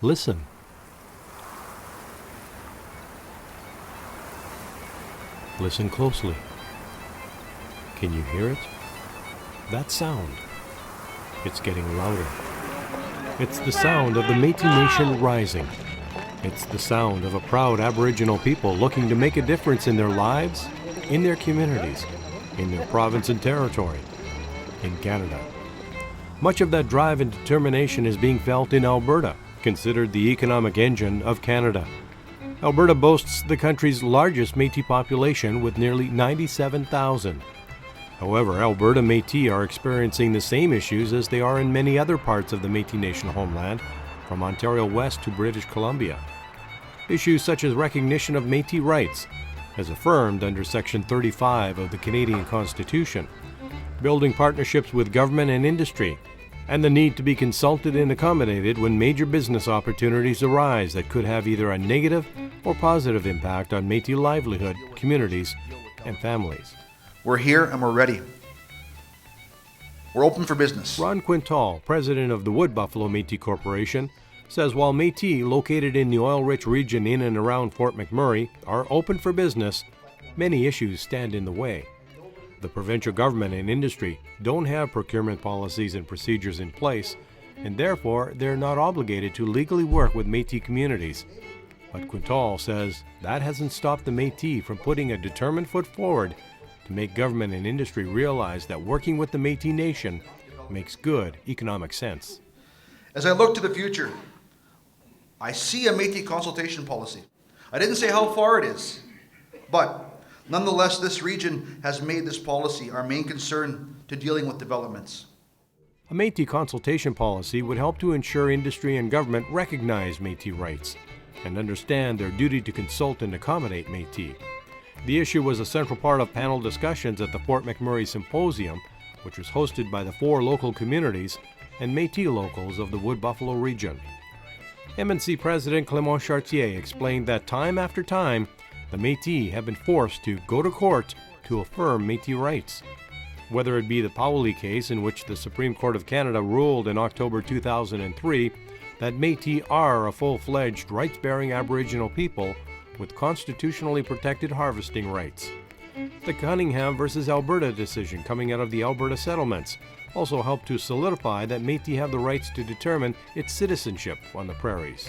Listen. Listen closely. Can you hear it? That sound. It's getting louder. It's the sound of the Métis Nation rising. It's the sound of a proud Aboriginal people looking to make a difference in their lives, in their communities, in their province and territory, in Canada. Much of that drive and determination is being felt in Alberta, considered the economic engine of Canada. Alberta boasts the country's largest Métis population with nearly 97,000. However, Alberta Métis are experiencing the same issues as they are in many other parts of the Métis Nation homeland, from Ontario West to British Columbia. Issues such as recognition of Métis rights, as affirmed under Section 35 of the Canadian Constitution, building partnerships with government and industry, and the need to be consulted and accommodated when major business opportunities arise that could have either a negative or positive impact on Métis livelihood, communities, and families. We're here and we're ready. We're open for business. Ron Quintal, president of the Wood Buffalo Métis Corporation, says while Métis, located in the oil-rich region in and around Fort McMurray, are open for business, many issues stand in the way. The provincial government and industry don't have procurement policies and procedures in place, and therefore they're not obligated to legally work with Métis communities. But Quintal says that hasn't stopped the Métis from putting a determined foot forward to make government and industry realize that working with the Métis Nation makes good economic sense. As I look to the future, I see a Métis consultation policy. I didn't say how far it is, but nonetheless, this region has made this policy our main concern to dealing with developments. A Métis consultation policy would help to ensure industry and government recognize Métis rights and understand their duty to consult and accommodate Métis. The issue was a central part of panel discussions at the Fort McMurray Symposium, which was hosted by the 4 local communities and Métis locals of the Wood Buffalo region. MNC President Clément Chartier explained that time after time, the Métis have been forced to go to court to affirm Métis rights. Whether it be the Powley case, in which the Supreme Court of Canada ruled in October 2003 that Métis are a full-fledged rights-bearing Aboriginal people with constitutionally protected harvesting rights. The Cunningham versus Alberta decision coming out of the Alberta settlements also helped to solidify that Métis have the rights to determine its citizenship on the prairies.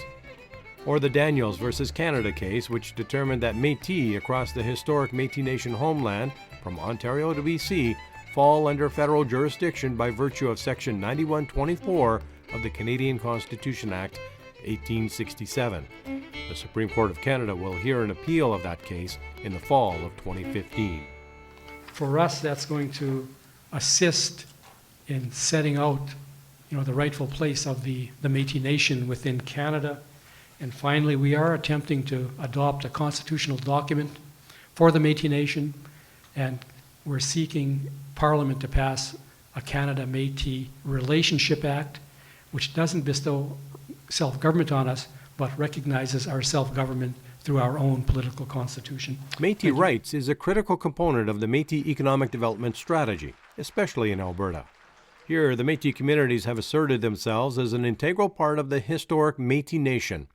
Or the Daniels versus Canada case, which determined that Métis across the historic Métis Nation homeland, from Ontario to BC, fall under federal jurisdiction by virtue of Section 9124 of the Canadian Constitution Act 1867. The Supreme Court of Canada will hear an appeal of that case in the fall of 2015. For us, that's going to assist in setting out, the rightful place of the Métis Nation within Canada. And finally, we are attempting to adopt a constitutional document for the Métis Nation, and we're seeking Parliament to pass a Canada-Métis Relationship Act, which doesn't bestow self-government on us, but recognizes our self-government through our own political constitution. Métis rights is a critical component of the Métis economic development strategy, especially in Alberta. Here, the Métis communities have asserted themselves as an integral part of the historic Métis Nation,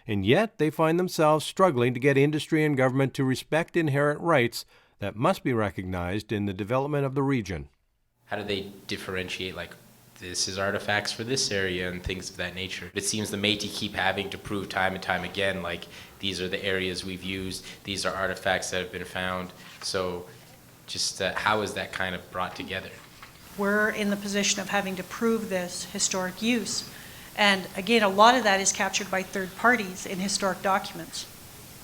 and yet they find themselves struggling to get industry and government to respect inherent rights that must be recognized in the development of the region. How do they differentiate, this is artifacts for this area and things of that nature? It seems the Métis keep having to prove time and time again, these are the areas we've used, these are artifacts that have been found. So just how is that kind of brought together? We're in the position of having to prove this historic use. And again, a lot of that is captured by third parties in historic documents.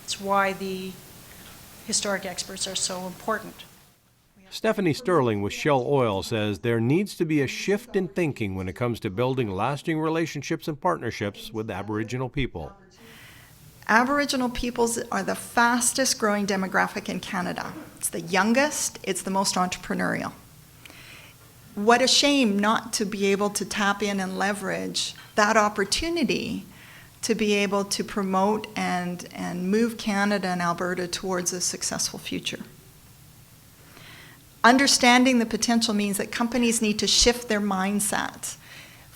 It's why the historic experts are so important. Stephanie Sterling with Shell Oil says there needs to be a shift in thinking when it comes to building lasting relationships and partnerships with Aboriginal people. Aboriginal peoples are the fastest growing demographic in Canada. It's the youngest, it's the most entrepreneurial. What a shame not to be able to tap in and leverage that opportunity to be able to promote and move Canada and Alberta towards a successful future. Understanding the potential means that companies need to shift their mindset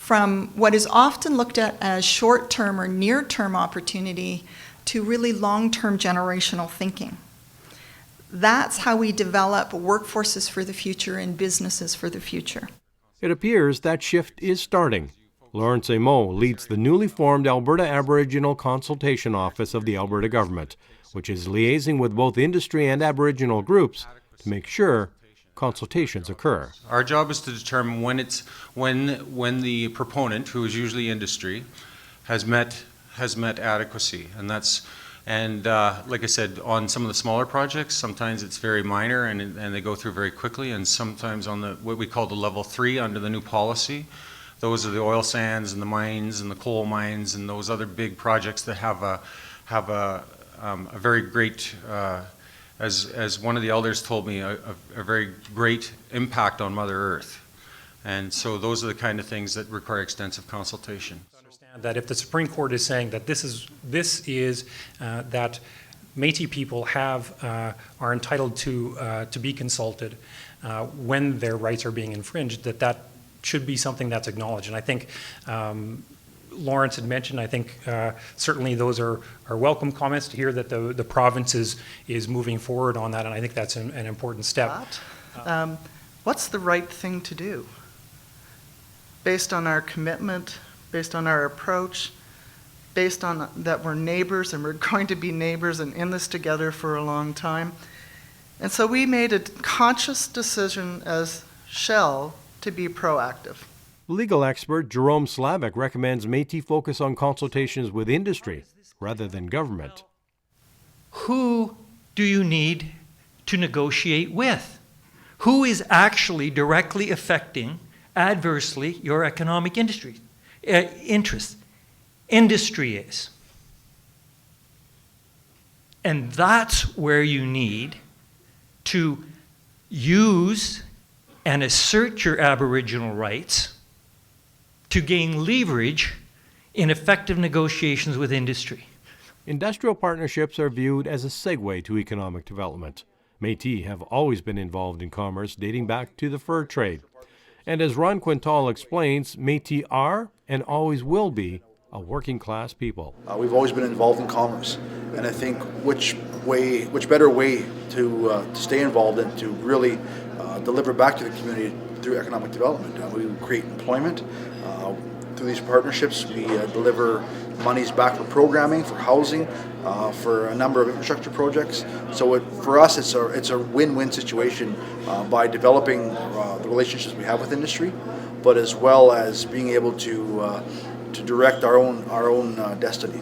from what is often looked at as short-term or near-term opportunity to really long-term generational thinking. That's how we develop workforces for the future and businesses for the future. It appears that shift is starting. Lawrence Amo leads the newly formed Alberta Aboriginal Consultation Office of the Alberta Government, which is liaising with both industry and Aboriginal groups to make sure consultations occur. Our job is to determine when the proponent, who is usually industry, has met adequacy, and like I said, on some of the smaller projects, sometimes it's very minor and they go through very quickly, and sometimes on what we call the level 3 under the new policy, those are the oil sands and the mines and the coal mines and those other big projects that have a very great, as one of the elders told me, a very great impact on Mother Earth. And so those are the kind of things that require extensive consultation. That if the Supreme Court is saying that this is that Métis people are entitled to be consulted when their rights are being infringed, that should be something that's acknowledged. And I think Lawrence had mentioned, I think certainly those are welcome comments to hear that the province is moving forward on that, and I think that's an important step. What's the right thing to do? Based on our commitment, based on our approach, based on that we're neighbors and we're going to be neighbors and in this together for a long time. And so we made a conscious decision as Shell to be proactive. Legal expert Jerome Slavic recommends Métis focus on consultations with industry rather than government. Who do you need to negotiate with? Who is actually directly affecting adversely your economic interests? Industry is. And that's where you need to use and assert your Aboriginal rights to gain leverage in effective negotiations with industry. Industrial partnerships are viewed as a segue to economic development. Métis have always been involved in commerce dating back to the fur trade. And as Ron Quintal explains, Métis are and always will be a working class people. We've always been involved in commerce, and I think which better way to stay involved and to really deliver back to the community through economic development. We create employment. Through these partnerships, we deliver monies back for programming, for housing, for a number of infrastructure projects. So for us, it's a win-win situation by developing the relationships we have with industry, but as well as being able to direct our own destiny.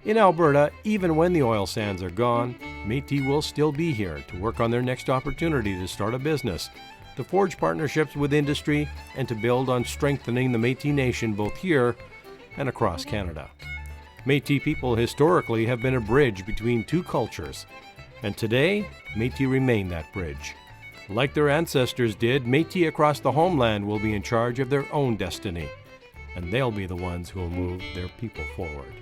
In Alberta, even when the oil sands are gone, Métis will still be here to work on their next opportunity to start a business, to forge partnerships with industry, and to build on strengthening the Métis Nation both here and across Canada. Métis people historically have been a bridge between two cultures, and today, Métis remain that bridge. Like their ancestors did, Métis across the homeland will be in charge of their own destiny, and they'll be the ones who will move their people forward.